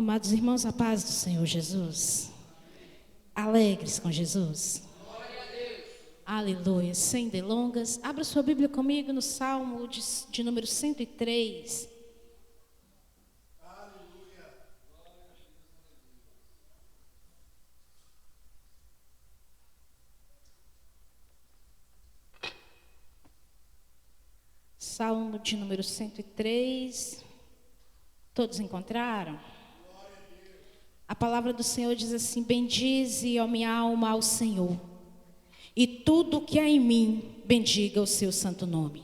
Amados irmãos, a paz do Senhor Jesus. Alegres com Jesus. Glória a Deus. Aleluia. Sem delongas, abra sua Bíblia comigo no Salmo de número 103. Aleluia. Salmo de número 103. Todos encontraram? A palavra do Senhor diz assim: bendize, ó minha alma, ao Senhor, e tudo o que há em mim, bendiga o seu santo nome.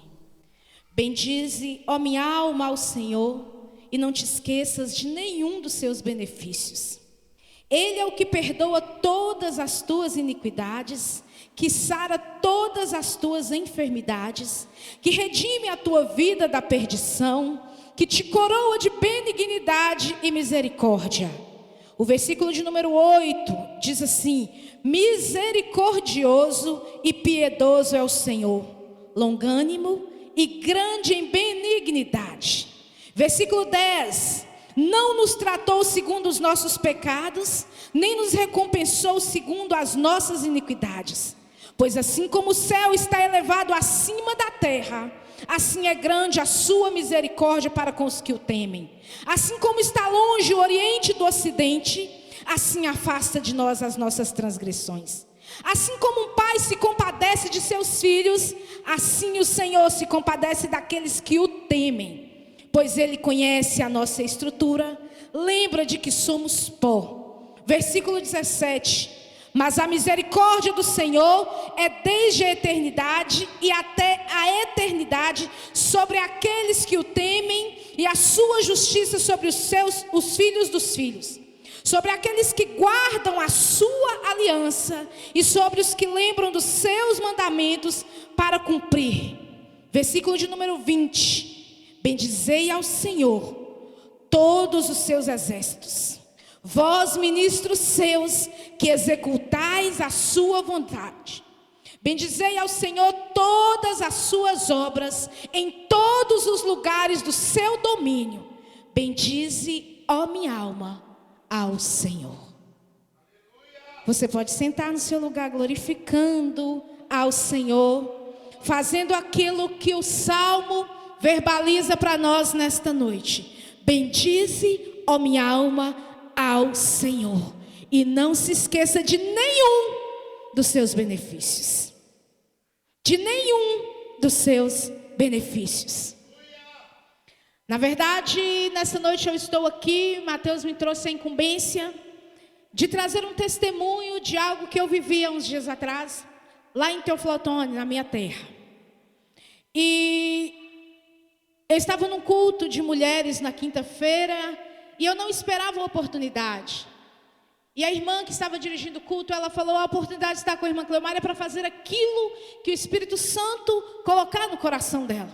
Bendize, ó minha alma, ao Senhor, e não te esqueças de nenhum dos seus benefícios. Ele é o que perdoa todas as tuas iniquidades, que sara todas as tuas enfermidades, que redime a tua vida da perdição, que te coroa de benignidade e misericórdia. O versículo de número 8 diz assim: misericordioso e piedoso é o Senhor, longânimo e grande em benignidade. Versículo 10: não nos tratou segundo os nossos pecados, nem nos recompensou segundo as nossas iniquidades. Pois assim como o céu está elevado acima da terra, assim é grande a sua misericórdia para com os que o temem. Assim como está longe o oriente do ocidente, assim afasta de nós as nossas transgressões. Assim como um pai se compadece de seus filhos, assim o Senhor se compadece daqueles que o temem. Pois Ele conhece a nossa estrutura, lembra de que somos pó. Versículo 17: mas a misericórdia do Senhor é desde a eternidade e até a eternidade sobre aqueles que o temem, e a sua justiça sobre os filhos dos filhos, sobre aqueles que guardam a sua aliança e sobre os que lembram dos seus mandamentos para cumprir. Versículo de número 20: bendizei ao Senhor todos os seus exércitos, vós ministros seus, que executais a sua vontade. Bendizei ao Senhor todas as suas obras, em todos os lugares do seu domínio. Bendize, ó minha alma, ao Senhor. Você pode sentar no seu lugar glorificando ao Senhor, fazendo aquilo que o Salmo verbaliza para nós nesta noite. Bendize, ó minha alma, ao Senhor, e não se esqueça de nenhum dos seus benefícios. De nenhum dos seus benefícios. Na verdade, nessa noite eu estou aqui, Mateus me trouxe a incumbência de trazer um testemunho de algo que eu vivi há uns dias atrás, lá em Teoflotone, na minha terra. E eu estava num culto de mulheres na quinta-feira, e eu não esperava uma oportunidade. E a irmã que estava dirigindo o culto, ela falou: a oportunidade está com a irmã Cleomária para fazer aquilo que o Espírito Santo colocar no coração dela.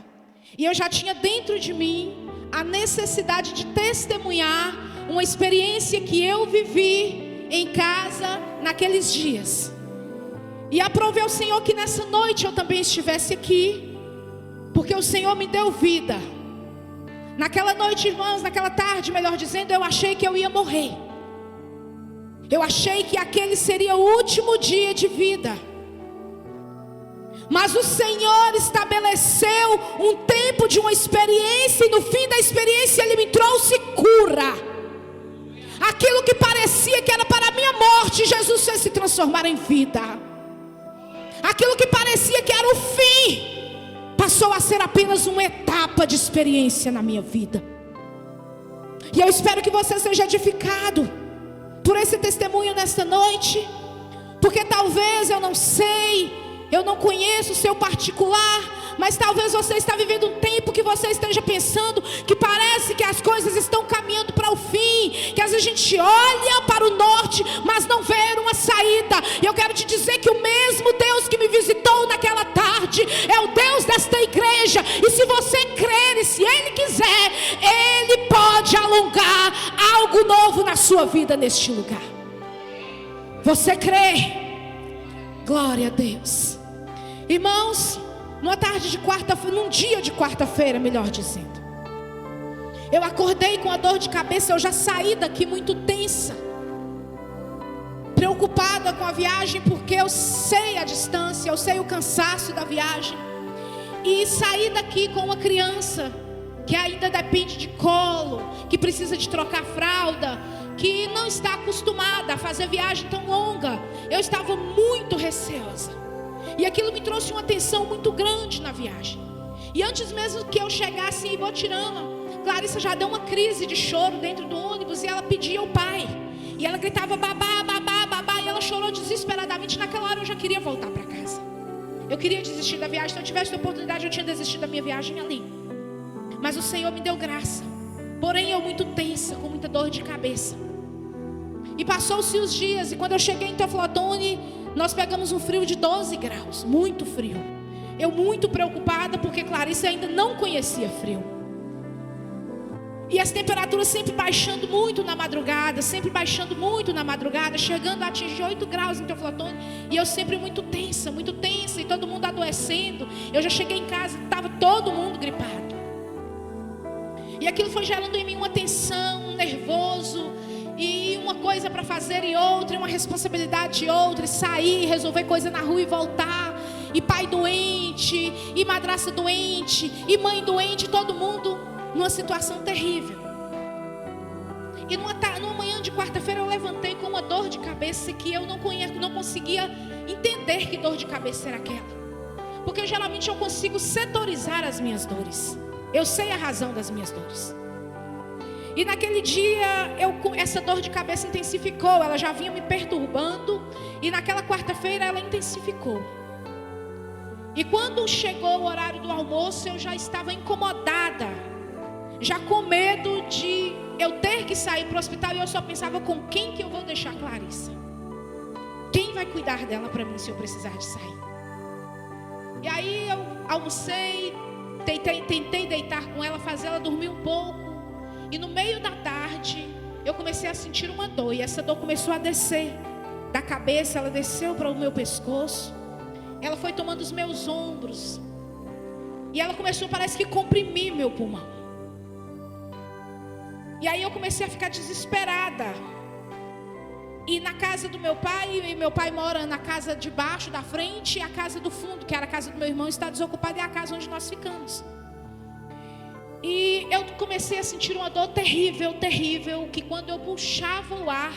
E eu já tinha dentro de mim a necessidade de testemunhar uma experiência que eu vivi em casa naqueles dias. E aprovei ao Senhor que nessa noite eu também estivesse aqui, porque o Senhor me deu vida. Naquela noite, irmãos, naquela tarde, melhor dizendo, eu achei que eu ia morrer. Eu achei que aquele seria o último dia de vida. Mas o Senhor estabeleceu um tempo de uma experiência, e no fim da experiência Ele me trouxe cura. Aquilo que parecia que era para a minha morte, Jesus fez se transformar em vida. Aquilo que parecia que era o fim, passou a ser apenas uma etapa de experiência na minha vida. E eu espero que você seja edificado por esse testemunho nesta noite, porque talvez eu não sei, eu não conheço o seu particular, mas talvez você está vivendo um tempo que você esteja pensando que parece que as coisas estão caminhando para o fim, que às vezes a gente olha para o norte, mas não vê uma saída. E eu quero te dizer que o mesmo Deus que me visitou naquela tarde é o Deus desta igreja. E se você crer, e se Ele quiser, Ele pode alongar algo novo na sua vida neste lugar. Você crê? Glória a Deus. Irmãos, numa tarde de quarta-feira, num dia de quarta-feira, melhor dizendo, Eu acordei com a dor de cabeça, eu já saí daqui muito tensa, preocupada com a viagem, porque eu sei a distância, eu sei o cansaço da viagem. E saí daqui com uma criança que ainda depende de colo, que precisa de trocar fralda, que não está acostumada a fazer viagem tão longa. Eu estava muito receosa, e aquilo me trouxe uma tensão muito grande na viagem. E antes mesmo que eu chegasse em Ibotirama, Clarissa já deu uma crise de choro dentro do ônibus, e ela pedia ao pai, e ela gritava babá, babá, babá, e ela chorou desesperadamente. Naquela hora eu já queria voltar para casa, eu queria desistir da viagem. Se eu tivesse a oportunidade, eu tinha desistido da minha viagem ali. Mas o Senhor me deu graça. Porém eu muito tensa, com muita dor de cabeça. E passou-se os dias, e quando eu cheguei em Teoflotone, nós pegamos um frio de 12 graus, muito frio. Eu muito preocupada, porque Clarissa ainda não conhecia frio. E as temperaturas sempre baixando muito na madrugada, sempre baixando muito na madrugada, chegando a atingir 8 graus em Teoflotone. E eu sempre muito tensa, e todo mundo adoecendo. Eu já cheguei em casa, estava todo mundo gripado. E aquilo foi gerando em mim uma tensão, um nervoso, e uma coisa para fazer e outra, e uma responsabilidade e outra, e sair, resolver coisa na rua e voltar, e pai doente, e madrasta doente, e mãe doente, todo mundo numa situação terrível. E numa manhã de quarta-feira eu levantei com uma dor de cabeça que eu não conseguia entender que dor de cabeça era aquela, porque geralmente eu consigo setorizar as minhas dores, eu sei a razão das minhas dores. E naquele dia, essa dor de cabeça intensificou. Ela já vinha me perturbando, e naquela quarta-feira ela intensificou. E quando chegou o horário do almoço, eu já estava incomodada, já com medo de eu ter que sair para o hospital. E eu só pensava, com quem que eu vou deixar Clarissa? Quem vai cuidar dela para mim se eu precisar de sair? E aí eu almocei, tentei deitar com ela, fazer ela dormir um pouco. E no meio da tarde, eu comecei a sentir uma dor. E essa dor começou a descer da cabeça, ela desceu para o meu pescoço. Ela foi tomando os meus ombros. E ela começou, parece que, comprimir meu pulmão. E aí eu comecei a ficar desesperada. E na casa do meu pai, e meu pai mora na casa de baixo, da frente, e a casa do fundo, que era a casa do meu irmão, está desocupada, é a casa onde nós ficamos. E eu comecei a sentir uma dor terrível, terrível, que quando eu puxava o ar,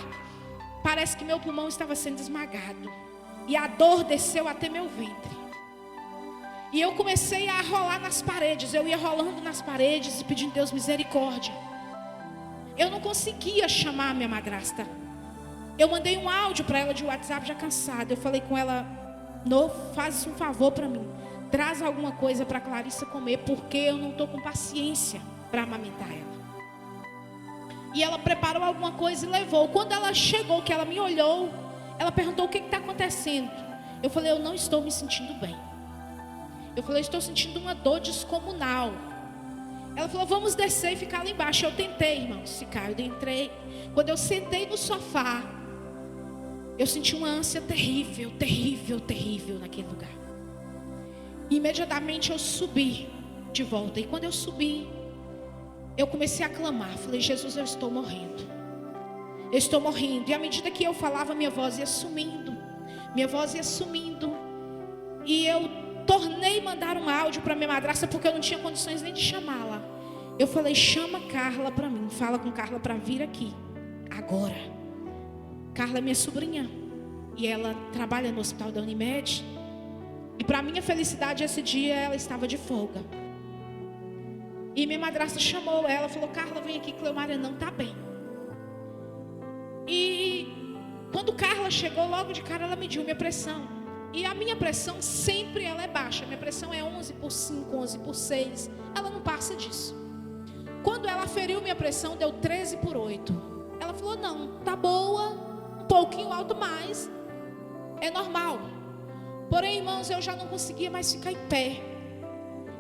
parece que meu pulmão estava sendo esmagado. E a dor desceu até meu ventre. E eu comecei a rolar nas paredes, eu ia rolando nas paredes e pedindo a Deus misericórdia. Eu não conseguia chamar a minha madrasta. Eu mandei um áudio para ela de WhatsApp já cansada. Eu falei com ela, faz um favor para mim. Traz alguma coisa para Clarissa comer, porque eu não estou com paciência para amamentar ela. E ela preparou alguma coisa e levou. Quando ela chegou, que ela me olhou, ela perguntou: o que está acontecendo? Eu falei: eu não estou me sentindo bem. Eu falei: estou sentindo uma dor descomunal. Ela falou: vamos descer e ficar lá embaixo. Eu tentei, irmãos, ficar. Eu entrei. Quando eu sentei no sofá, eu senti uma ânsia terrível, terrível, terrível naquele lugar. Imediatamente eu subi de volta. E quando eu subi, eu comecei a clamar. Falei: Jesus, eu estou morrendo. Eu estou morrendo. E à medida que eu falava, minha voz ia sumindo. Minha voz ia sumindo. E eu tornei mandar um áudio para minha madrasta, porque eu não tinha condições nem de chamá-la. Eu falei: chama Carla para mim. Fala com Carla para vir aqui agora. Carla é minha sobrinha, e ela trabalha no hospital da Unimed. E para minha felicidade, esse dia ela estava de folga. E minha madrasta chamou ela, falou: Carla, vem aqui, Cleomária não está bem. E quando Carla chegou, logo de cara ela mediu minha pressão. E a minha pressão sempre ela é baixa. Minha pressão é 11/5, 11/6. Ela não passa disso. Quando ela aferiu minha pressão, deu 13/8. Ela falou: não, tá boa, um pouquinho alto, mas é normal. Porém, irmãos, eu já não conseguia mais ficar em pé.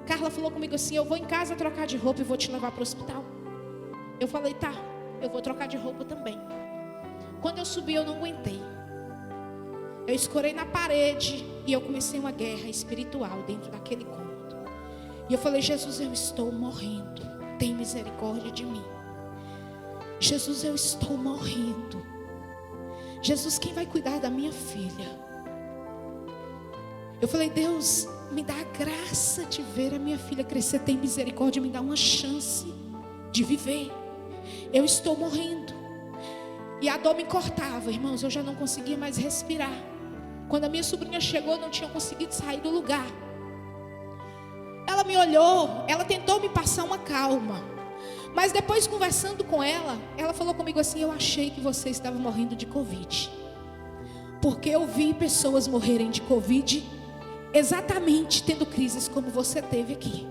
Carla falou comigo assim: eu vou em casa trocar de roupa e vou te levar para o hospital. Eu falei: tá, eu vou trocar de roupa também. Quando eu subi, eu não aguentei. Eu escorei na parede e eu comecei uma guerra espiritual dentro daquele cômodo. E eu falei: Jesus, eu estou morrendo. tem misericórdia de mim. Jesus, eu estou morrendo. Jesus, quem vai cuidar da minha filha? Eu falei: Deus, me dá a graça de ver a minha filha crescer. Tem misericórdia, me dá uma chance de viver. Eu estou morrendo. E a dor me cortava, irmãos, eu já não conseguia mais respirar. Quando a minha sobrinha chegou, eu não tinha conseguido sair do lugar. Ela me olhou, ela tentou me passar uma calma. Mas depois, conversando com ela, ela falou comigo assim: eu achei que você estava morrendo de Covid. Porque eu vi pessoas morrerem de Covid exatamente tendo crises como você teve aqui.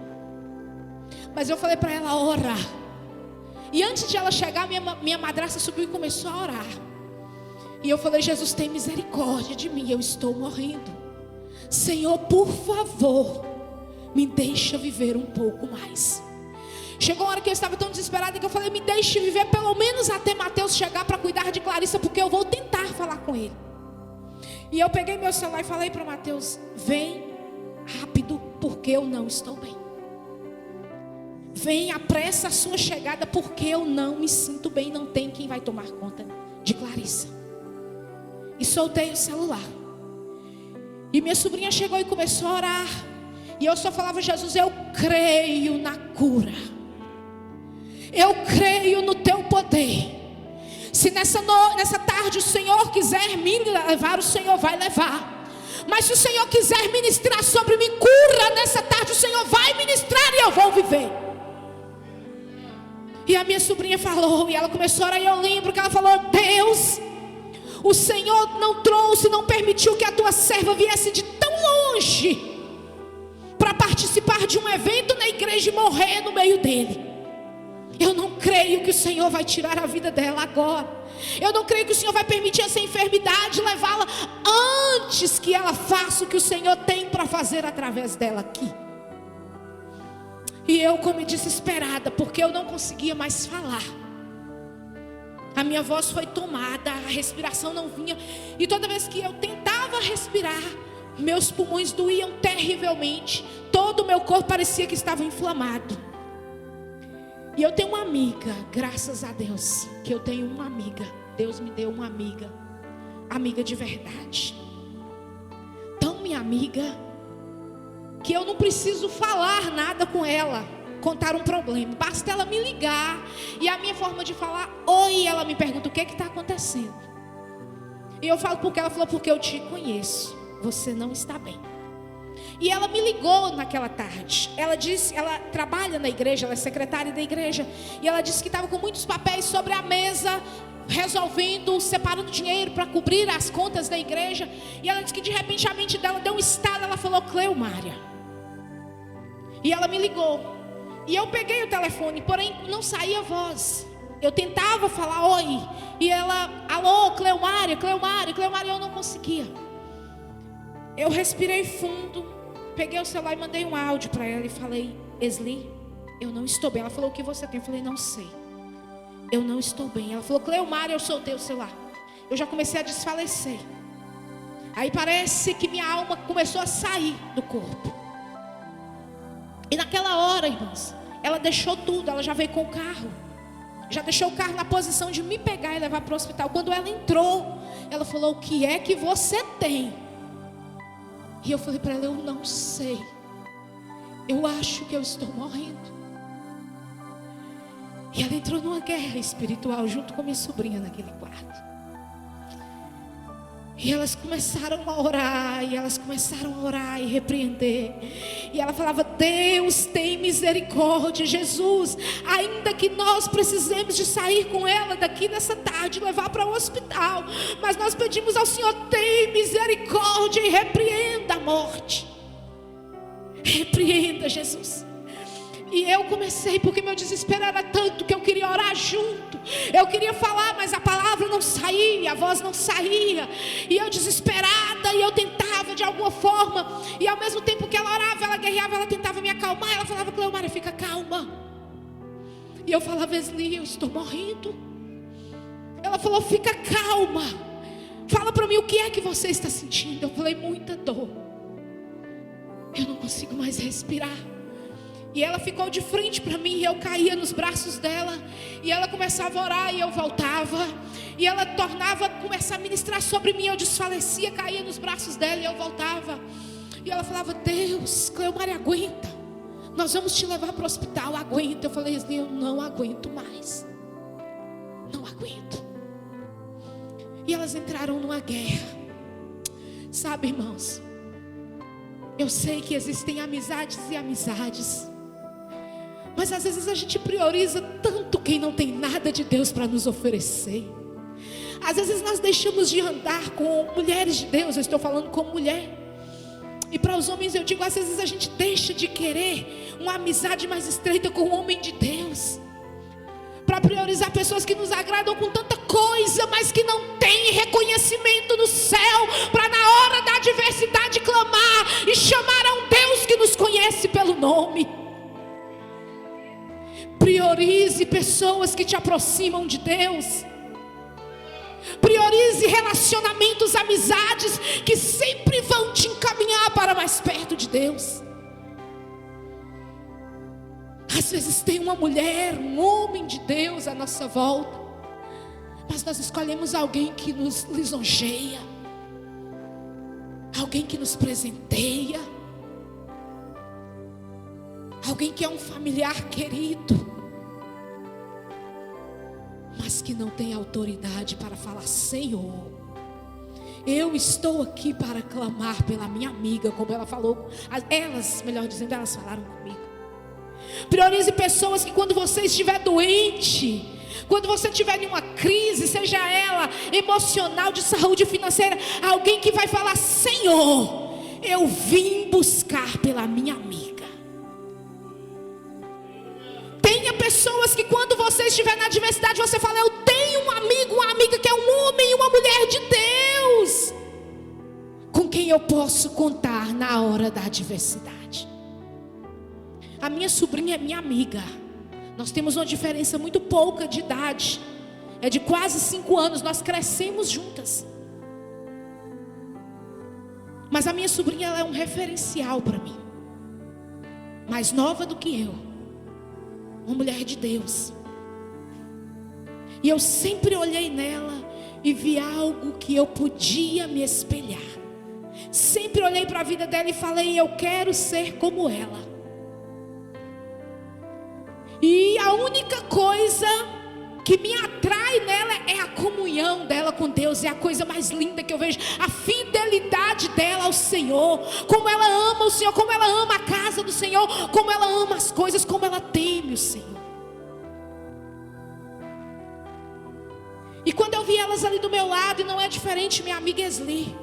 Mas eu falei para ela orar. E antes de ela chegar, minha madrasta subiu e começou a orar. E eu falei: Jesus, tem misericórdia de mim, eu estou morrendo. Senhor, por favor, me deixa viver um pouco mais. Chegou uma hora que eu estava tão desesperada que eu falei: me deixe viver pelo menos até Mateus chegar para cuidar de Clarissa, porque eu vou tentar falar com ele. E eu peguei meu celular e falei para Mateus: vem rápido, porque eu não estou bem. Vem, apressa a sua chegada, porque eu não me sinto bem. Não tem quem vai tomar conta de Clarissa. E soltei o celular. E minha sobrinha chegou e começou a orar. E eu só falava: Jesus, eu creio na cura. Eu creio no teu poder. Se nessa tarde o Senhor quiser me levar, o Senhor vai levar. Mas se o Senhor quiser ministrar sobre mim cura nessa tarde, o Senhor vai ministrar e eu vou viver. E a minha sobrinha falou, e ela começou a orar, e eu lembro que ela falou: Deus, o Senhor não trouxe, não permitiu que a tua serva viesse de tão longe para participar de um evento na igreja e morrer no meio dele. Eu não creio que o Senhor vai tirar a vida dela agora. Eu não creio que o Senhor vai permitir essa enfermidade levá-la antes que ela faça o que o Senhor tem para fazer através dela aqui. E eu, como desesperada, porque eu não conseguia mais falar. A minha voz foi tomada, a respiração não vinha. E toda vez que eu tentava respirar, meus pulmões doíam terrivelmente. Todo o meu corpo parecia que estava inflamado. E eu tenho uma amiga, graças a Deus, que eu tenho uma amiga. Deus me deu uma amiga, amiga de verdade. Tão minha amiga, que eu não preciso falar nada com ela, contar um problema. Basta ela me ligar, e a minha forma de falar: oi, ela me pergunta: o que está acontecendo? E eu falo: porque ela falou: porque eu te conheço, você não está bem. E ela me ligou naquela tarde. Ela disse, ela trabalha na igreja, ela é secretária da igreja. E ela disse que estava com muitos papéis sobre a mesa, resolvendo, separando dinheiro para cobrir as contas da igreja. E ela disse que de repente a mente dela deu um estalo. Ela falou: Cleumária. E ela me ligou. E eu peguei o telefone, porém não saía voz. Eu tentava falar oi. E ela: alô, Cleumária, Cleumária, Cleumária. Eu não conseguia. Eu respirei fundo, peguei o celular e mandei um áudio para ela e falei: Esli, eu não estou bem. Ela falou: o que você tem? Eu falei: não sei, eu não estou bem. Ela falou: Cleumária. Eu soltei o celular. Eu já comecei a desfalecer. Aí parece que minha alma começou a sair do corpo. E naquela hora, irmãos, ela deixou tudo. Ela já veio com o carro, já deixou o carro na posição de me pegar e levar para o hospital. Quando ela entrou, ela falou: o que é que você tem? E eu falei para ela: eu não sei, eu acho que eu estou morrendo. E ela entrou numa guerra espiritual junto com minha sobrinha naquele quarto. E elas começaram a orar, e elas começaram a orar e repreender. E ela falava: Deus tem misericórdia, Jesus, ainda que nós precisemos de sair com ela daqui nessa tarde, levar para o hospital, mas nós pedimos ao Senhor: tem misericórdia e repreenda a morte. Repreenda, Jesus. E eu comecei, porque meu desespero era tanto que eu queria orar junto. Eu queria falar, mas a palavra não saía, a voz não saía. E eu desesperada, e eu tentava de alguma forma. E ao mesmo tempo que ela orava, ela guerreava, ela tentava me acalmar. Ela falava: Cleumária, fica calma. E eu falava: Esli, eu estou morrendo. Ela falou: fica calma, fala para mim o que é que você está sentindo. Eu falei: muita dor, eu não consigo mais respirar. E ela ficou de frente para mim, e eu caía nos braços dela, e ela começava a orar, e eu voltava, e ela tornava a começar a ministrar sobre mim, eu desfalecia, caía nos braços dela, e eu voltava, e ela falava: Deus, Cleomar, aguenta, nós vamos te levar para o hospital, aguenta. Eu falei assim: eu não aguento mais, não aguento. E elas entraram numa guerra. Sabe, irmãos, eu sei que existem amizades e amizades, mas às vezes a gente prioriza tanto quem não tem nada de Deus para nos oferecer. Às vezes nós deixamos de andar com mulheres de Deus, eu estou falando como mulher. E para os homens eu digo, às vezes a gente deixa de querer uma amizade mais estreita com o homem de Deus, para priorizar pessoas que nos agradam com tanta coisa, mas que não têm reconhecimento no céu, para na hora da adversidade clamar e chamar a um Deus que nos conhece pelo nome. Priorize pessoas que te aproximam de Deus. Priorize relacionamentos, amizades que sempre vão te encaminhar para mais perto de Deus. Às vezes tem uma mulher, um homem de Deus à nossa volta, mas nós escolhemos alguém que nos lisonjeia, alguém que nos presenteia, alguém que é um familiar querido, mas que não tem autoridade para falar: Senhor, eu estou aqui para clamar pela minha amiga, como ela falou. Elas, melhor dizendo, elas falaram comigo. Priorize pessoas que quando você estiver doente, quando você estiver em uma crise, seja ela emocional, de saúde financeira, alguém que vai falar: Senhor, eu vim buscar pela minha amiga. Tenha pessoas que quando você estiver na adversidade, você fala: eu tenho um amigo, uma amiga que é um homem e uma mulher de Deus, com quem eu posso contar na hora da adversidade. A minha sobrinha é minha amiga. Nós temos uma diferença muito pouca de idade, é de quase 5 anos. Nós crescemos juntas, mas a minha sobrinha, ela é um referencial para mim. Mais nova do que eu, uma mulher de Deus. E eu sempre olhei nela e vi algo que eu podia me espelhar. Sempre olhei para a vida dela e falei: eu quero ser como ela. E a única coisa que me atrai nela é a comunhão dela com Deus. É a coisa mais linda que eu vejo, a fidelidade dela ao Senhor, como ela ama o Senhor, como ela ama a casa do Senhor, como ela ama as coisas, como ela teme o Senhor. E quando eu vi elas ali do meu lado, e não é diferente, minha amiga Esli,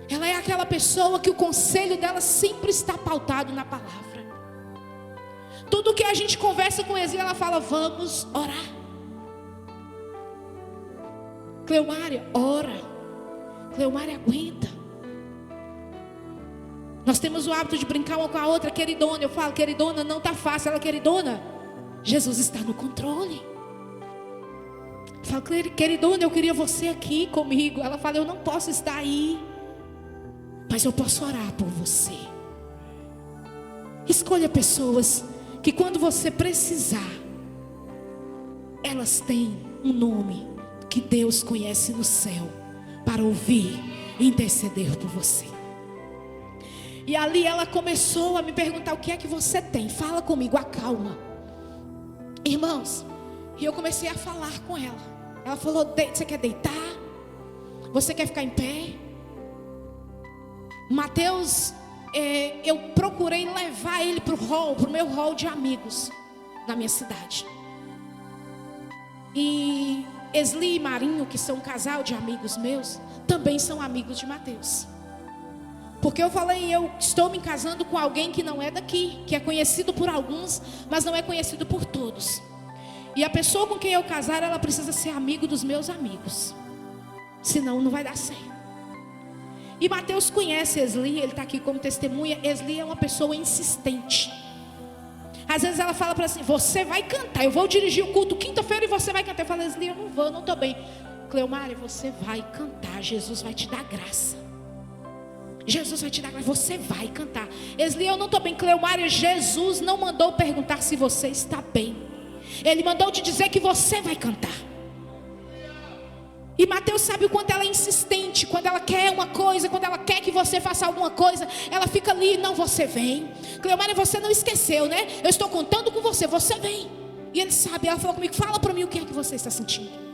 ela é aquela pessoa que o conselho dela sempre está pautado na palavra. Tudo que a gente conversa com Esli, ela fala: vamos orar. Cleomária, ora. Cleomária, aguenta. Nós temos o hábito de brincar uma com a outra: queridona. Eu falo: queridona, não está fácil. Ela: queridona, Jesus está no controle. Eu falo: queridona, eu queria você aqui comigo. Ela fala: eu não posso estar aí, mas eu posso orar por você. Escolha pessoas que quando você precisar, elas têm um nome que Deus conhece no céu, para ouvir e interceder por você. E ali ela começou a me perguntar: o que é que você tem? Fala comigo, acalma. Irmãos, e eu comecei a falar com ela. Ela falou: você quer deitar? Você quer ficar em pé? Mateus, eu procurei levar ele para o meu hall de amigos na minha cidade. E Esli e Marinho, que são um casal de amigos meus, também são amigos de Mateus. Porque eu falei: eu estou me casando com alguém que não é daqui, que é conhecido por alguns, mas não é conhecido por todos. E a pessoa com quem eu casar, ela precisa ser amigo dos meus amigos, senão não vai dar certo. E Mateus conhece Esli, ele está aqui como testemunha. Esli é uma pessoa insistente. Às vezes ela fala para assim: você vai cantar, eu vou dirigir o culto quinta-feira e você vai cantar. Eu falo: Esli, eu não vou, não estou bem. Cleomária, você vai cantar, Jesus vai te dar graça. Jesus vai te dar glória. Você vai cantar. Esli, eu não estou bem. Cleomária, Jesus não mandou perguntar se você está bem. Ele mandou te dizer que você vai cantar. E Mateus sabe o quanto ela é insistente. Quando ela quer uma coisa, quando ela quer que você faça alguma coisa, ela fica ali, não, você vem. Cleomária, você não esqueceu, né? Eu estou contando com você, você vem. E ele sabe, ela falou comigo, fala para mim o que é que você está sentindo.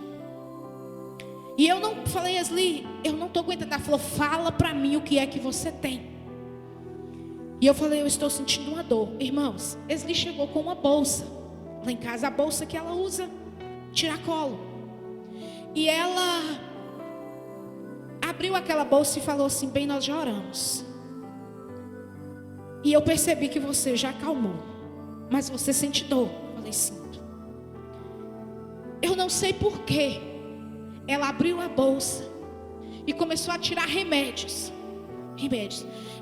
E eu não falei, Esli, eu não estou aguentando. Ela falou, fala para mim o que é que você tem. E eu falei, eu estou sentindo uma dor. Irmãos, Esli chegou com uma bolsa lá em casa, a bolsa que ela usa, tiracolo. E ela abriu aquela bolsa e falou assim, bem, nós já oramos. E eu percebi que você já acalmou. Mas você sente dor? Eu falei, sinto. Eu não sei porquê. Ela abriu a bolsa e começou a tirar remédios.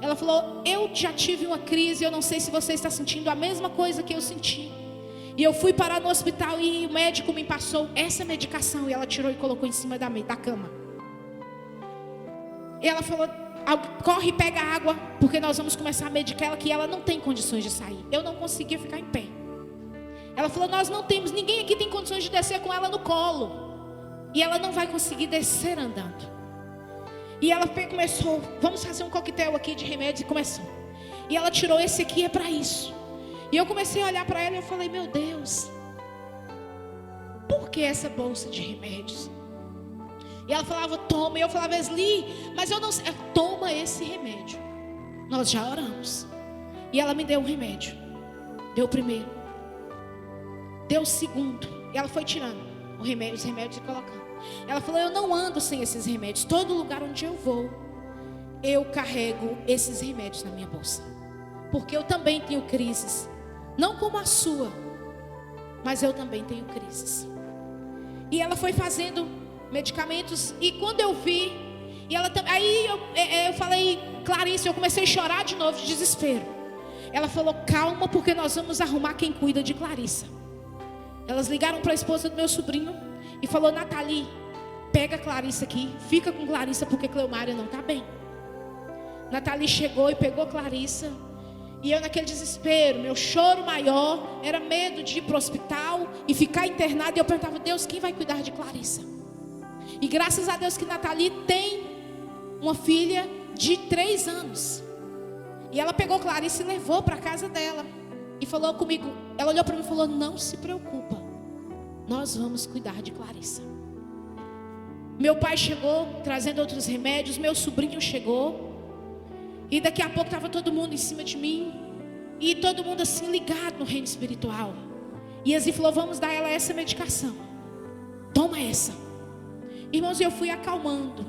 Ela falou, eu já tive uma crise, eu não sei se você está sentindo a mesma coisa que eu senti. E eu fui parar no hospital e o médico me passou essa medicação. E ela tirou e colocou em cima da cama. E ela falou, corre e pega água, porque nós vamos começar a medicar ela, que ela não tem condições de sair. Eu não conseguia ficar em pé. Ela falou, nós não temos, ninguém aqui tem condições de descer com ela no colo. E ela não vai conseguir descer andando. E ela começou, vamos fazer um coquetel aqui de remédios. E começou. E ela tirou, esse aqui é para isso. E eu comecei a olhar para ela e eu falei, meu Deus, por que essa bolsa de remédios? E ela falava, toma. E eu falava, Esli, mas eu não sei. Toma esse remédio. Nós já oramos. E ela me deu um remédio. Deu o primeiro. Deu o segundo. E ela foi tirando os remédios e colocando. Ela falou, eu não ando sem esses remédios. Todo lugar onde eu vou, eu carrego esses remédios na minha bolsa. Porque eu também tenho crises. Não como a sua, mas eu também tenho crises. E ela foi fazendo medicamentos. E quando eu vi, e ela aí eu falei, Clarice, eu comecei a chorar de novo de desespero. Ela falou, calma, porque nós vamos arrumar quem cuida de Clarissa. Elas ligaram para a esposa do meu sobrinho e falou, Nathalie, pega Clarissa aqui, fica com Clarissa, porque Cleomária não está bem. Nathalie chegou e pegou Clarissa. E eu naquele desespero, meu choro maior era medo de ir para o hospital e ficar internada. E eu perguntava, Deus, quem vai cuidar de Clarissa? E graças a Deus que Nathalie tem uma filha de 3 anos. E ela pegou Clarissa e levou para a casa dela. E falou comigo, ela olhou para mim e falou, não se preocupa, nós vamos cuidar de Clarissa. Meu pai chegou trazendo outros remédios, meu sobrinho chegou. E daqui a pouco estava todo mundo em cima de mim. E todo mundo assim ligado no reino espiritual. E Esli falou, vamos dar ela essa medicação. Toma essa. Irmãos, eu fui acalmando.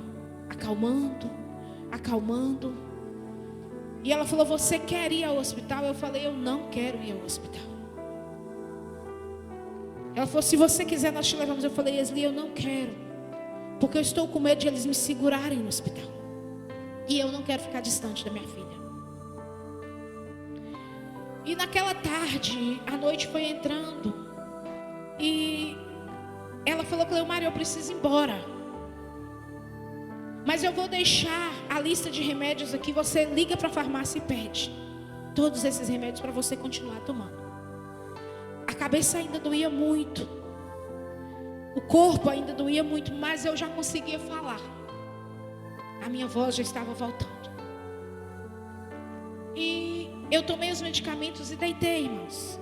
E ela falou, você quer ir ao hospital? Eu falei, eu não quero ir ao hospital. Ela falou, se você quiser nós te levamos. Eu falei, Esli, eu não quero. Porque eu estou com medo de eles me segurarem no hospital. E eu não quero ficar distante da minha filha. E naquela tarde, a noite foi entrando. E ela falou, Cleomária, eu preciso ir embora. Mas eu vou deixar a lista de remédios aqui. Você liga para a farmácia e pede todos esses remédios para você continuar tomando. A cabeça ainda doía muito. O corpo ainda doía muito. Mas eu já conseguia falar. A minha voz já estava voltando. E eu tomei os medicamentos e deitei, irmãos.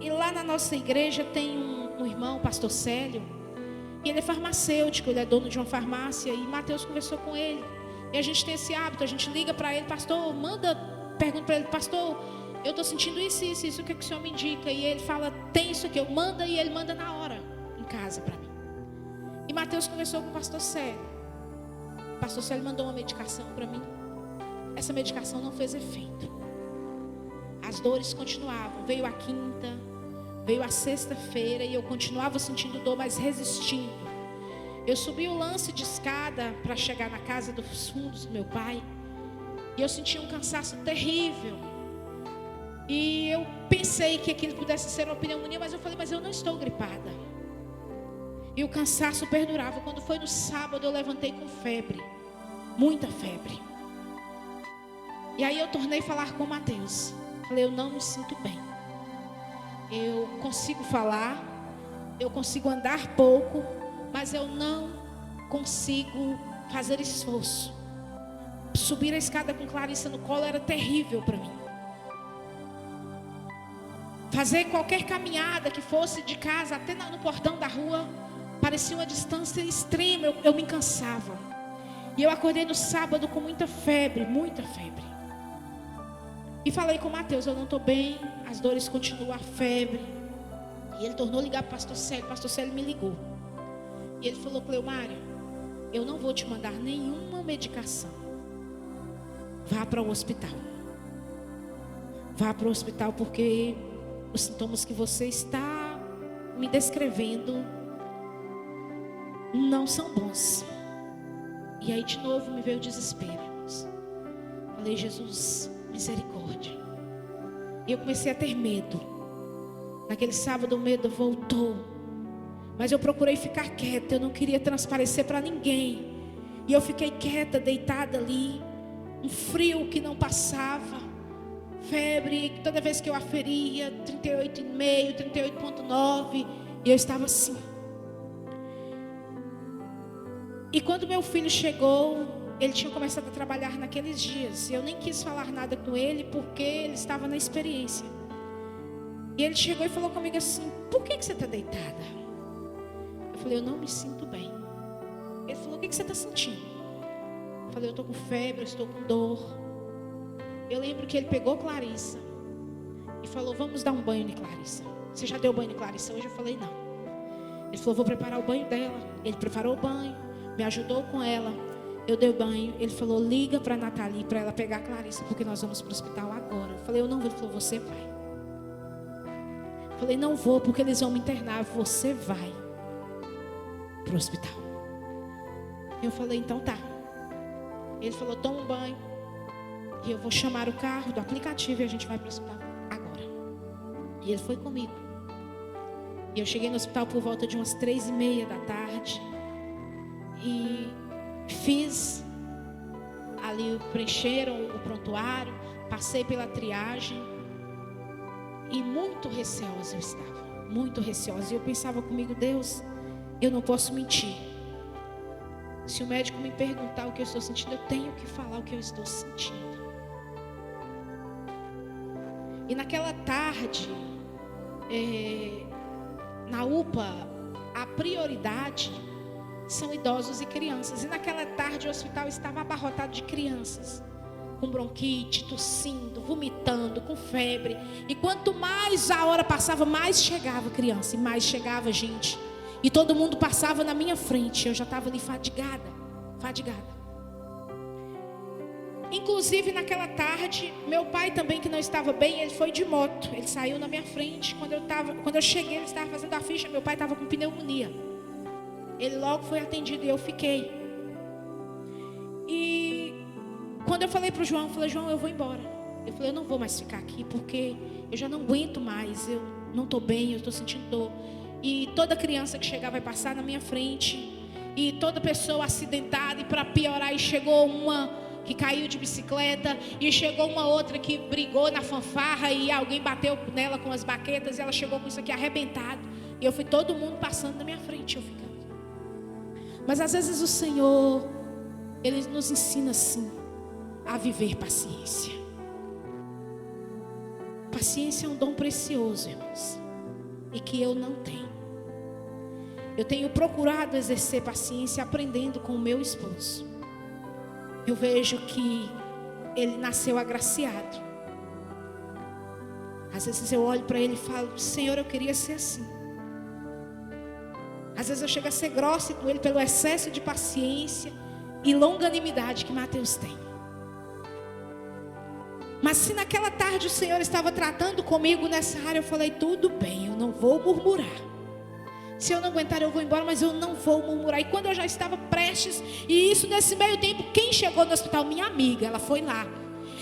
E lá na nossa igreja tem um irmão, o pastor Célio. E ele é farmacêutico, ele é dono de uma farmácia. E Mateus conversou com ele. E a gente tem esse hábito, a gente liga para ele, pastor, pergunta para ele, pastor, eu estou sentindo isso, o que é que o senhor me indica? E ele fala, tem isso aqui, eu mando, e ele manda na hora, em casa para mim. E Mateus conversou com o pastor Célio. O pastor Célio mandou uma medicação para mim. Essa medicação não fez efeito. As dores continuavam. Veio a quinta, veio a sexta-feira e eu continuava sentindo dor, mas resistindo. Eu subi o lance de escada para chegar na casa dos fundos do meu pai. E eu senti um cansaço terrível. E eu pensei que aquilo pudesse ser uma pneumonia, mas eu falei, mas eu não estou gripada. E o cansaço perdurava. Quando foi no sábado, eu levantei com febre. Muita febre. E aí eu tornei a falar com o Mateus. Falei, eu não me sinto bem. Eu consigo falar, eu consigo andar pouco, mas eu não consigo fazer esforço. Subir a escada com Clarissa no colo era terrível para mim. Fazer qualquer caminhada que fosse de casa até no portão da rua parecia uma distância extrema, eu me cansava. E eu acordei no sábado com muita febre. E falei com o Mateus, eu não estou bem, as dores continuam, a febre. E ele tornou a ligar para o pastor Célio me ligou. E ele falou, Cleomário, eu não vou te mandar nenhuma medicação. Vá para o hospital. Vá para o hospital porque os sintomas que você está me descrevendo não são bons. E aí de novo me veio o desespero. Falei, Jesus, misericórdia. E eu comecei a ter medo. Naquele sábado o medo voltou. Mas eu procurei ficar quieta. Eu não queria transparecer para ninguém. E eu fiquei quieta, deitada ali. Um frio que não passava. Febre, toda vez que eu aferia 38,5, 38,9. E eu estava assim. E quando meu filho chegou, ele tinha começado a trabalhar naqueles dias. Eu nem quis falar nada com ele, porque ele estava na experiência. E ele chegou e falou comigo assim, por que você está deitada? Eu falei, eu não me sinto bem. Ele falou, o que você está sentindo? Eu falei, eu estou com febre, eu estou com dor. Eu lembro que ele pegou Clarissa e falou, vamos dar um banho em Clarissa. Você já deu banho em Clarissa hoje? Eu falei, não. Ele falou, vou preparar o banho dela. Ele preparou o banho, me ajudou com ela. Eu dei o banho. Ele falou, liga para a Nathalie, para ela pegar a Clarissa, porque nós vamos para o hospital agora. Eu falei, eu não vou. Ele falou, você vai. Eu falei, não vou, porque eles vão me internar. Você vai para o hospital. Eu falei, então tá. Ele falou, toma um banho. E eu vou chamar o carro do aplicativo e a gente vai para o hospital agora. E ele foi comigo. E eu cheguei no hospital por volta de umas 3:30 da tarde. E fiz ali, preencheram o prontuário. Passei pela triagem. E muito receosa eu estava. Muito receosa. E eu pensava comigo, Deus, eu não posso mentir. Se o médico me perguntar o que eu estou sentindo, eu tenho que falar o que eu estou sentindo. E naquela tarde, na UPA, a prioridade são idosos e crianças. E naquela tarde o hospital estava abarrotado de crianças, com bronquite, tossindo, vomitando, com febre. E quanto mais a hora passava, mais chegava criança e mais chegava gente. E todo mundo passava na minha frente. Eu já estava ali fadigada. Inclusive naquela tarde, meu pai também, que não estava bem, ele foi de moto. Ele saiu na minha frente. Quando eu cheguei, ele estava fazendo a ficha. Meu pai estava com pneumonia. Ele logo foi atendido e eu fiquei. E quando eu falei para o João, eu falei, João, eu vou embora. Eu falei, eu não vou mais ficar aqui, porque eu já não aguento mais. Eu não estou bem, eu estou sentindo dor. E toda criança que chegar vai passar na minha frente. E toda pessoa acidentada. E para piorar, e chegou uma que caiu de bicicleta. E chegou uma outra que brigou na fanfarra. E alguém bateu nela com as baquetas. E ela chegou com isso aqui arrebentado. E eu fui todo mundo passando na minha frente. Eu ficando. Mas às vezes o Senhor, Ele nos ensina assim, a viver paciência. Paciência é um dom precioso, irmãos. E que eu não tenho. Eu tenho procurado exercer paciência aprendendo com o meu esposo. Eu vejo que ele nasceu agraciado. Às vezes eu olho para ele e falo, Senhor, eu queria ser assim. Às vezes eu chego a ser grossa com ele pelo excesso de paciência e longanimidade que Mateus tem. Mas se naquela tarde o Senhor estava tratando comigo nessa área, eu falei, tudo bem, eu não vou murmurar. Se eu não aguentar, eu vou embora, mas eu não vou murmurar. E quando eu já estava prestes, e isso nesse meio tempo, quem chegou no hospital? Minha amiga, ela foi lá.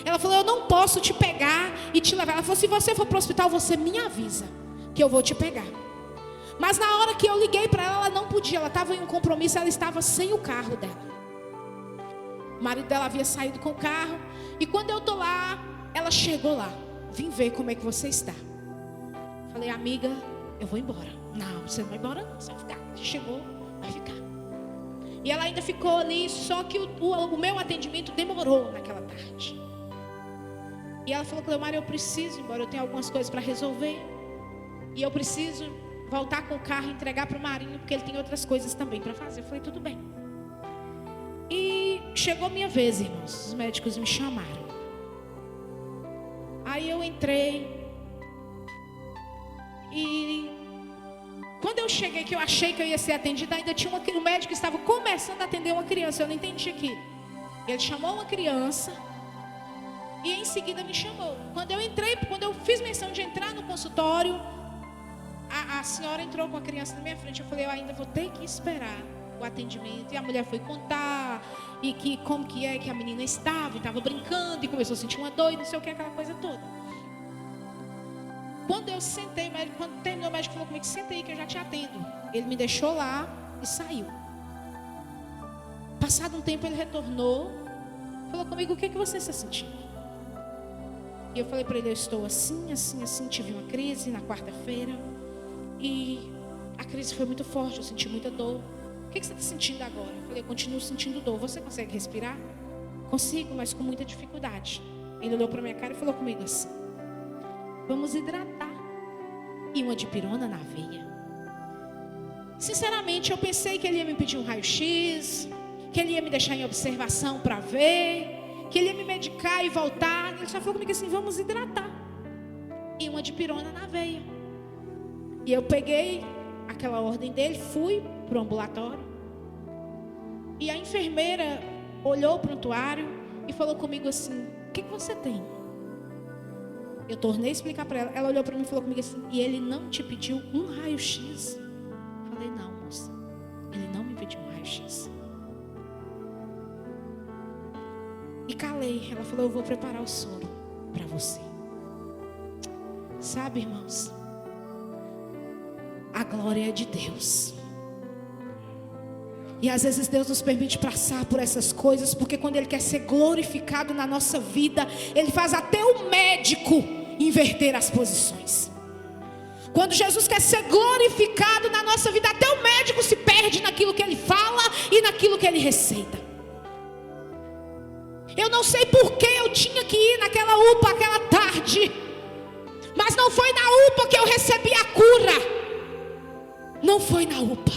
Ela falou, eu não posso te pegar e te levar. Ela falou, se você for para o hospital, você me avisa, que eu vou te pegar. Mas na hora que eu liguei para ela, ela não podia. Ela estava em um compromisso, ela estava sem o carro dela. O marido dela havia saído com o carro. E quando eu tô lá, ela chegou lá. Vim ver como é que você está. Falei, amiga, eu vou embora. Não, você não vai embora não, você vai ficar. Chegou, vai ficar. E ela ainda ficou ali, só que o meu atendimento demorou naquela tarde. E ela falou, Cleomar, eu preciso ir embora, eu tenho algumas coisas para resolver. E eu preciso voltar com o carro e entregar para o Marinho, porque ele tem outras coisas também para fazer. Eu falei, tudo bem. E chegou minha vez, irmãos, os médicos me chamaram. Aí eu entrei. E quando eu cheguei, que eu achei que eu ia ser atendida, ainda tinha um médico que estava começando a atender uma criança. Eu não entendi aqui. Ele chamou uma criança e em seguida me chamou. Quando eu entrei, quando eu fiz menção de entrar no consultório, a senhora entrou com a criança na minha frente. Eu falei, eu ainda vou ter que esperar o atendimento. E a mulher foi contar e que como que é que a menina estava, e estava brincando e começou a sentir uma dor e não sei o que, aquela coisa toda. Quando eu sentei, quando terminou, o médico falou comigo, senta aí que eu já te atendo. Ele me deixou lá e saiu. Passado um tempo ele retornou, falou comigo, o que você está sentindo? E eu falei para ele, eu estou assim, assim, assim, tive uma crise na quarta-feira. E a crise foi muito forte, eu senti muita dor. O que você está sentindo agora? Eu falei, eu continuo sentindo dor. Você consegue respirar? Consigo, mas com muita dificuldade. Ele olhou para minha cara e falou comigo assim, vamos hidratar. E uma dipirona na veia. Sinceramente, eu pensei que ele ia me pedir um raio-x, que ele ia me deixar em observação para ver, que ele ia me medicar e voltar. Ele só falou comigo assim, vamos hidratar. E uma dipirona na veia. E eu peguei aquela ordem dele, fui para o ambulatório. E a enfermeira olhou para o prontuário e falou comigo assim, o que você tem? Eu tornei a explicar para ela. Ela olhou para mim e falou comigo assim, e ele não te pediu um raio-x? Falei, não, moça. Ele não me pediu um raio-x. E calei. Ela falou, eu vou preparar o soro para você. Sabe, irmãos? A glória é de Deus. E às vezes Deus nos permite passar por essas coisas, porque quando Ele quer ser glorificado na nossa vida, Ele faz até o médico inverter as posições. Quando Jesus quer ser glorificado na nossa vida, até o médico se perde naquilo que ele fala e naquilo que ele receita. Eu não sei por que eu tinha que ir naquela UPA aquela tarde, mas não foi na UPA que eu recebi a cura. Não foi na UPA.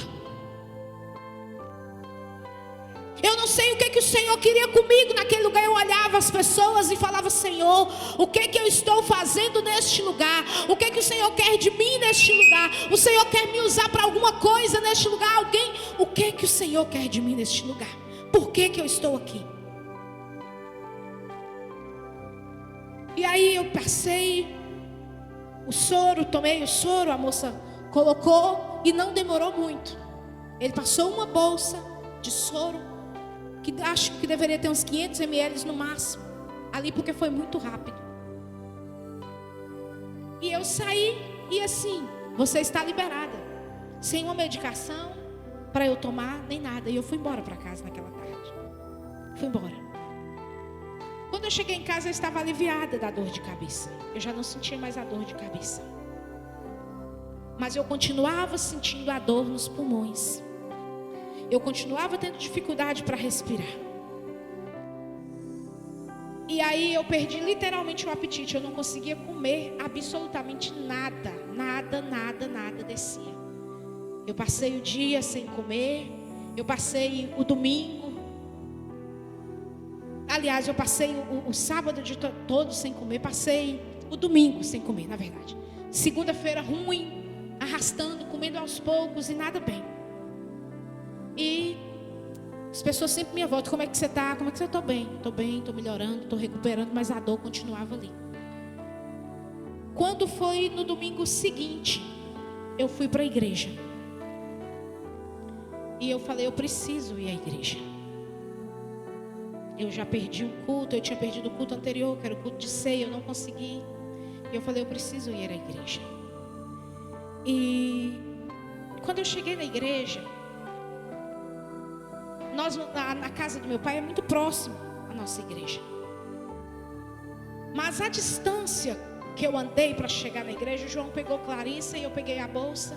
Eu não sei o que o Senhor queria comigo naquele lugar. Eu olhava as pessoas e falava, Senhor, o que eu estou fazendo neste lugar? O que o Senhor quer de mim neste lugar? O Senhor quer me usar para alguma coisa neste lugar? Alguém? O que o Senhor quer de mim neste lugar? Por que eu estou aqui? E aí eu passei o soro, tomei o soro, a moça colocou e não demorou muito. Ele passou uma bolsa de soro, que acho que deveria ter uns 500 ml no máximo, ali, porque foi muito rápido. E eu saí e assim, você está liberada, sem uma medicação para eu tomar, nem nada. E eu fui embora para casa naquela tarde. Fui embora. Quando eu cheguei em casa, eu estava aliviada da dor de cabeça. Eu já não sentia mais a dor de cabeça, mas eu continuava sentindo a dor nos pulmões. Eu continuava tendo dificuldade para respirar. E aí eu perdi literalmente o apetite. Eu não conseguia comer absolutamente nada. Nada descia. Eu passei o dia sem comer. Eu passei o domingo. Aliás, eu passei o sábado de todo sem comer. Passei o domingo sem comer, na verdade. Segunda-feira ruim, arrastando, comendo aos poucos e nada bem. E as pessoas sempre me voltam, como é que você está? Como é que você está? Estou bem, estou melhorando, estou recuperando, mas a dor continuava ali. Quando foi no domingo seguinte, eu fui para a igreja. E eu falei, eu preciso ir à igreja. Eu já perdi um culto, eu tinha perdido o culto anterior, que era o culto de ceia, eu não consegui. E eu falei, eu preciso ir à igreja. E quando eu cheguei na igreja, na casa do meu pai é muito próximo a nossa igreja. Mas a distância que eu andei para chegar na igreja, o João pegou Clarissa e eu peguei a bolsa.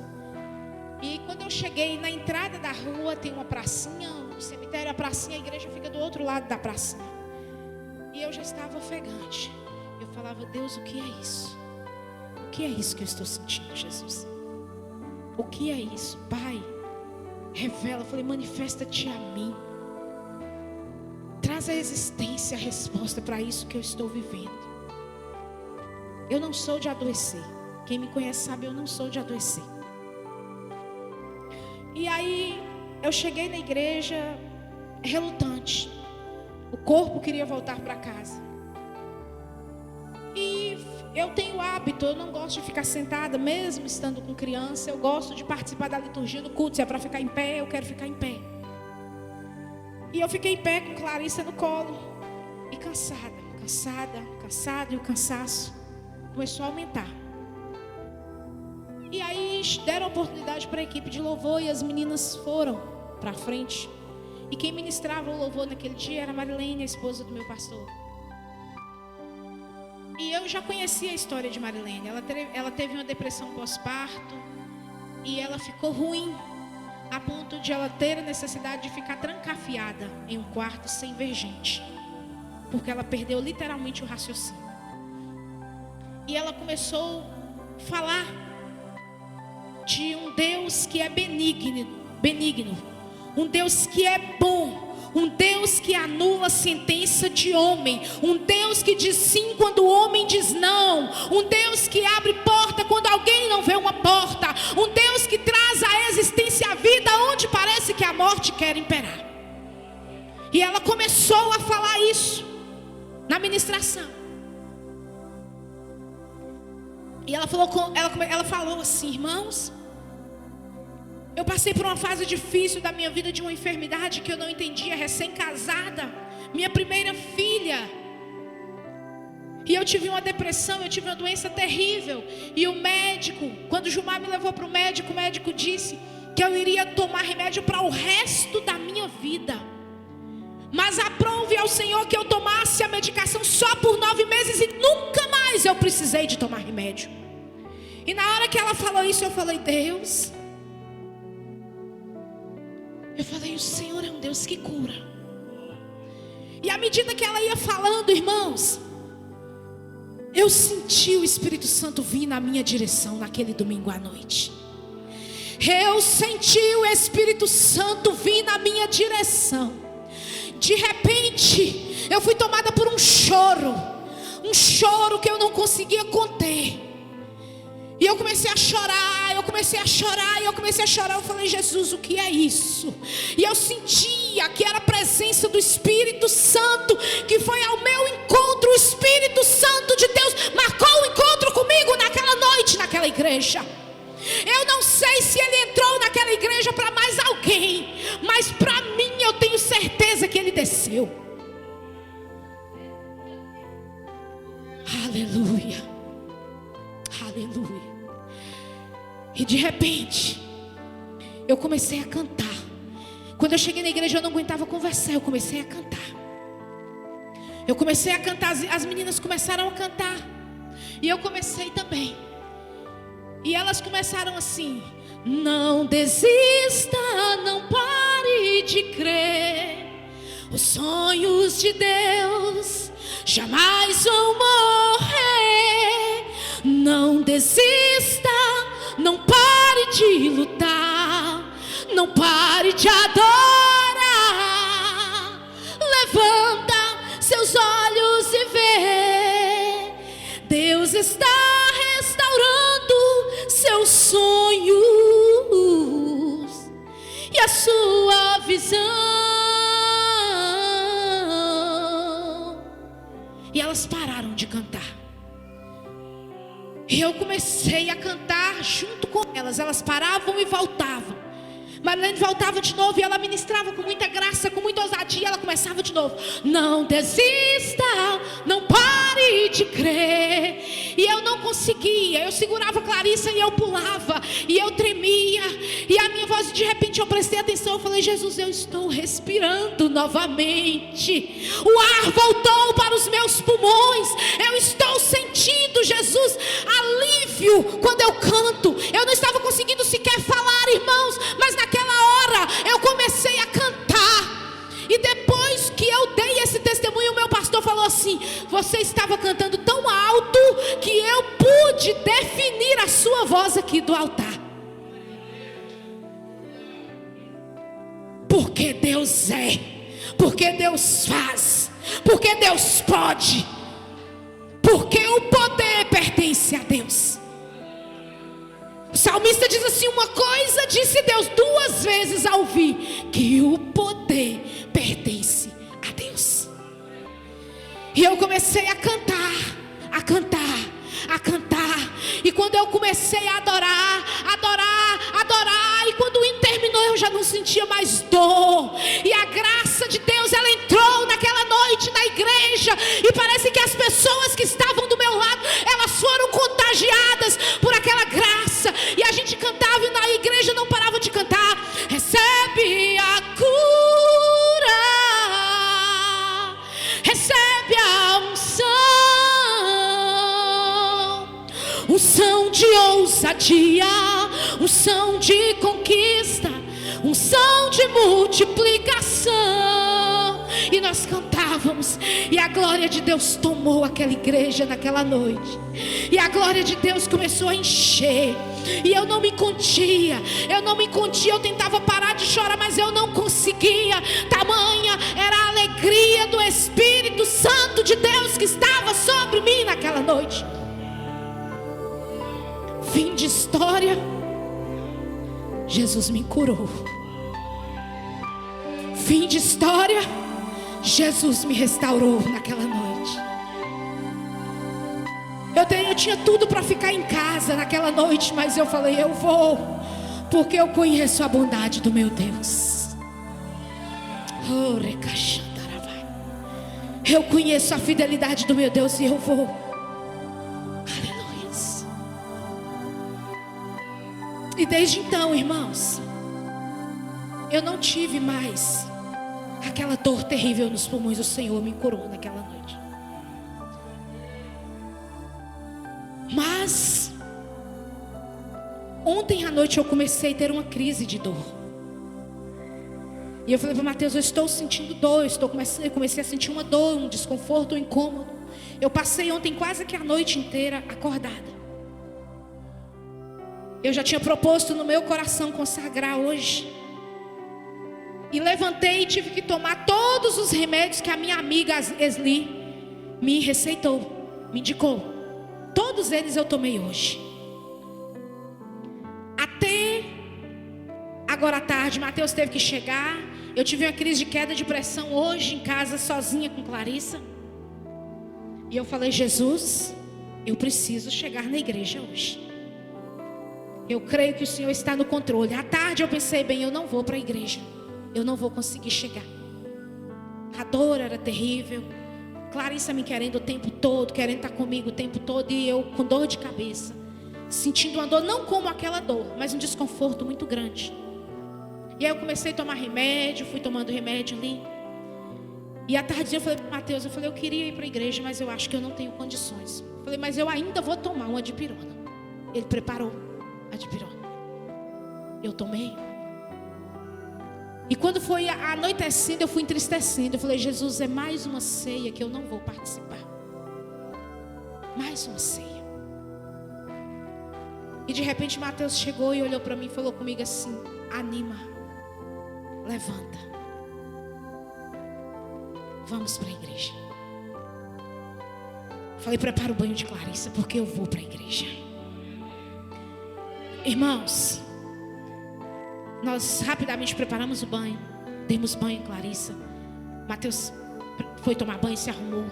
E quando eu cheguei na entrada da rua, tem uma pracinha, um cemitério, a pracinha, a igreja fica do outro lado da pracinha. E eu já estava ofegante. Eu falava: Deus, o que é isso? O que é isso que eu estou sentindo, Jesus? O que é isso? Pai, revela. Eu falei: manifesta-te a mim. Traz à existência a resposta para isso que eu estou vivendo. Eu não sou de adoecer. Quem me conhece sabe, eu não sou de adoecer. E aí eu cheguei na igreja relutante. O corpo queria voltar para casa. E eu tenho hábito, eu não gosto de ficar sentada, mesmo estando com criança. Eu gosto de participar da liturgia do culto. Se é para ficar em pé, eu quero ficar em pé. E eu fiquei em pé com Clarissa no colo. E cansada. E o cansaço começou a aumentar. E aí deram oportunidade para a equipe de louvor e as meninas foram para frente. E quem ministrava o louvor naquele dia era a Marilene, a esposa do meu pastor. E eu já conhecia a história de Marilene. Ela teve uma depressão pós-parto e ela ficou ruim a ponto de ela ter a necessidade de ficar trancafiada em um quarto sem ver gente, porque ela perdeu literalmente o raciocínio. E ela começou a falar de um Deus que é benigno, um Deus que é bom, um Deus que anula a sentença de homem, um Deus que diz sim quando o homem diz não, um Deus que abre porta quando alguém não vê uma porta, um Deus que traz à existência a vida onde parece que a morte quer imperar. E ela começou a falar isso na ministração. E ela falou assim: irmãos, eu passei por uma fase difícil da minha vida, de uma enfermidade que eu não entendia, recém-casada, minha primeira filha. E eu tive uma depressão, eu tive uma doença terrível. E o médico, quando o Gilmar me levou para o médico disse que eu iria tomar remédio para o resto da minha vida. Mas aprove ao Senhor que eu tomasse a medicação só por 9 meses e nunca mais eu precisei de tomar remédio. E na hora que ela falou isso, eu falei: Deus, o Senhor é um Deus que cura. E à medida que ela ia falando, irmãos, eu senti o Espírito Santo vir na minha direção naquele domingo à noite. Eu senti o Espírito Santo vir na minha direção. De repente, eu fui tomada por um choro que eu não conseguia conter. E eu comecei a chorar. Eu falei: Jesus, o que é isso? E eu sentia que era a presença do Espírito Santo que foi ao meu encontro. O Espírito Santo de Deus marcou o encontro comigo naquela noite, naquela igreja. Eu não sei se ele entrou naquela igreja para mais alguém, mas para mim eu tenho certeza que ele desceu. Aleluia. Aleluia. E de repente eu comecei a cantar. Quando eu cheguei na igreja eu não aguentava conversar, eu comecei a cantar. As meninas começaram a cantar e eu comecei também. E elas começaram assim: não desista, não pare de crer, os sonhos de Deus jamais vão morrer. Não desista, não pare de lutar, não pare de adorar. Levanta seus olhos e vê, Deus está restaurando seus sonhos e a sua visão. E elas pararam de cantar. E eu comecei a cantar junto com elas. Elas paravam e voltavam. Marilene voltava de novo e ela ministrava com muita graça, com muita ousadia. Ela começava de novo: não desista, não pare de crer. E eu não conseguia. Eu segurava a Clarissa e eu pulava, e eu tremia, e a minha voz Deus, de repente eu prestei atenção, eu falei: Jesus, eu estou respirando novamente, o ar voltou para os meus pulmões, eu estou sentindo, Jesus, alívio quando eu canto. Eu não estava conseguindo sequer falar, irmãos, mas naquela hora eu comecei a cantar. E depois que eu dei esse testemunho, o meu pastor falou assim: você estava cantando tão alto que eu pude definir a sua voz aqui do altar. Porque Deus é, porque Deus faz, porque Deus pode, porque o poder pertence a Deus. O salmista diz assim: uma coisa disse Deus duas vezes ao ouvir, que o poder pertence a Deus. E eu comecei a cantar, a cantar, a cantar. E quando eu comecei a adorar, adorar, adorar, e quando o hino terminou, eu já não sentia mais dor. E a graça de Deus, ela entrou naquela noite na igreja. E parece que as pessoas que estavam do meu lado, elas foram contagiadas por aquela graça. E a gente cantava e na igreja não parava de cantar: recebe a cura, recebe a unção de ousadia, unção de conquista, unção de multiplicação. E nós cantávamos, e a glória de Deus tomou aquela igreja naquela noite, e a glória de Deus começou a encher. E eu não me contia, eu tentava parar de chorar, mas eu não conseguia. Tamanha era a alegria do Espírito Santo de Deus que estava sobre mim naquela noite. Fim de história, Jesus me curou. Fim de história, Jesus me restaurou naquela noite. Eu tinha tudo para ficar em casa naquela noite, mas eu falei: eu vou, porque eu conheço a bondade do meu Deus. Eu conheço a fidelidade do meu Deus e eu vou. Aleluia. E desde então, irmãos, eu não tive mais aquela dor terrível nos pulmões. O Senhor me curou naquela noite. Mas ontem à noite eu comecei a ter uma crise de dor. E eu falei para Mateus: eu estou sentindo dor, eu comecei a sentir uma dor, um desconforto, um incômodo. Eu passei ontem quase que a noite inteira acordada. Eu já tinha proposto no meu coração consagrar hoje. E levantei e tive que tomar todos os remédios que a minha amiga Esli me receitou, me indicou. Todos eles eu tomei hoje. Até agora à tarde, Mateus teve que chegar. Eu tive uma crise de queda de pressão hoje em casa, sozinha com Clarissa. E eu falei: Jesus, eu preciso chegar na igreja hoje. Eu creio que o Senhor está no controle. À tarde eu pensei: bem, eu não vou para a igreja, eu não vou conseguir chegar. A dor era terrível. Clarissa me querendo o tempo todo, querendo estar comigo o tempo todo, e eu com dor de cabeça, sentindo uma dor, não como aquela dor, mas um desconforto muito grande. E aí eu comecei a tomar remédio, fui tomando remédio ali. E à tarde eu falei para Mateus, eu queria ir para a igreja, mas eu acho que eu não tenho condições. Eu falei: mas eu ainda vou tomar uma dipirona. Ele preparou a dipirona. Eu tomei. E quando foi anoitecendo, eu fui entristecendo. Eu falei: Jesus, é mais uma ceia que eu não vou participar. Mais uma ceia. E de repente Mateus chegou e olhou para mim e falou comigo assim: anima, levanta, vamos para a igreja. Eu falei: prepara o banho de Clarissa, porque eu vou para a igreja. Irmãos, nós rapidamente preparamos o banho, demos banho em Clarissa. Mateus foi tomar banho e se arrumou.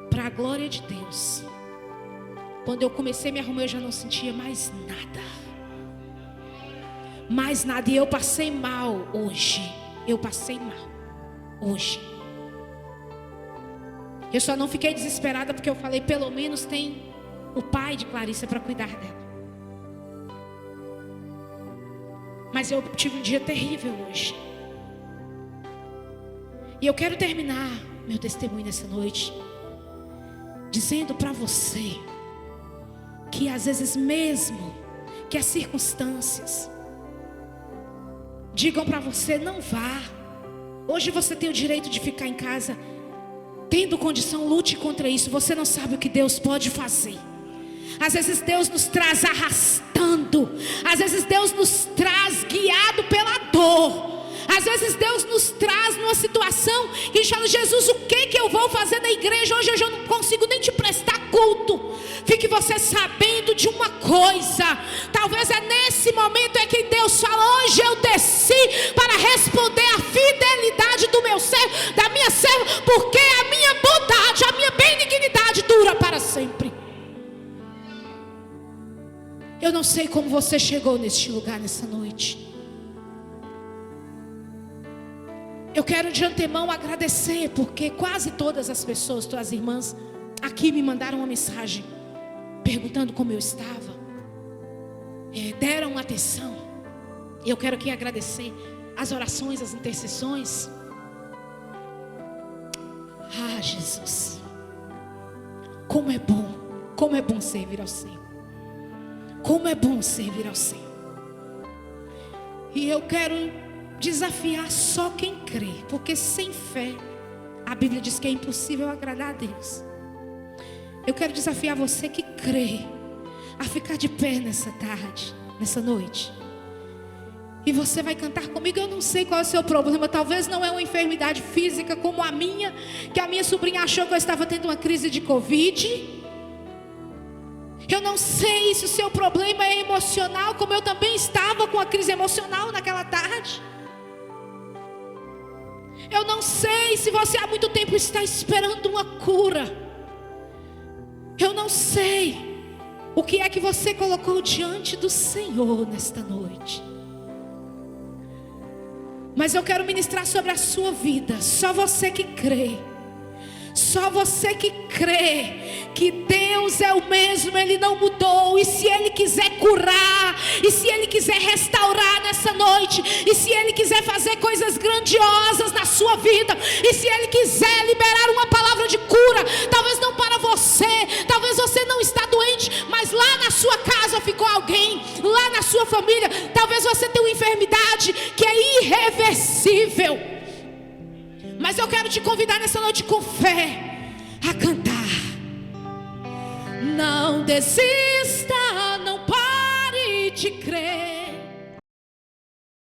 Para a glória de Deus, quando eu comecei a me arrumar, eu já não sentia mais nada. Mais nada. E eu passei mal hoje. Eu passei mal hoje. Eu só não fiquei desesperada porque eu falei: pelo menos tem o pai de Clarissa para cuidar dela. Mas eu tive um dia terrível hoje. E eu quero terminar meu testemunho nessa noite dizendo para você que às vezes mesmo que as circunstâncias digam para você: não vá. Hoje você tem o direito de ficar em casa. Tendo condição, lute contra isso. Você não sabe o que Deus pode fazer. Às vezes Deus nos traz arrastando. Às vezes Deus nos traz guiado pela dor. Às vezes Deus nos traz numa situação que a gente fala: Jesus, o que eu vou fazer na igreja? Hoje eu já não consigo nem te prestar culto. Fique você sabendo de uma coisa. Talvez é nesse momento é que Deus fala: hoje eu desci para responder a fidelidade do meu servo, da minha serva, porque a minha bondade, a minha benignidade dura para sempre. Eu não sei como você chegou neste lugar nessa noite. Eu quero de antemão agradecer, porque quase todas as pessoas, todas as irmãs aqui me mandaram uma mensagem perguntando como eu estava, deram atenção. E eu quero aqui agradecer as orações, as intercessões. Ah, Jesus, como é bom servir ao Senhor. Como é bom servir ao Senhor. E eu quero desafiar só quem crê, porque sem fé a Bíblia diz que é impossível agradar a Deus. Eu quero desafiar você que crê a ficar de pé nessa tarde, nessa noite. E você vai cantar comigo. Eu não sei qual é o seu problema. Talvez não é uma enfermidade física como a minha, que a minha sobrinha achou que eu estava tendo uma crise de Covid. Eu não sei se o seu problema é emocional, como eu também estava com a crise emocional naquela tarde. Eu não sei se você há muito tempo está esperando uma cura. Eu não sei o que é que você colocou diante do Senhor nesta noite. Mas eu quero ministrar sobre a sua vida. Só você que crê. Só você que crê que Deus é o mesmo, Ele não mudou. E se Ele quiser curar, e se Ele quiser restaurar nessa noite, e se Ele quiser fazer coisas grandiosas na sua vida, e se Ele quiser liberar uma palavra de cura, talvez não para você, talvez você não está doente, mas lá na sua casa ficou alguém, lá na sua família, talvez você tenha uma enfermidade que é irreversível. Mas eu quero te convidar nessa noite com fé a cantar. Não desista, não pare de crer.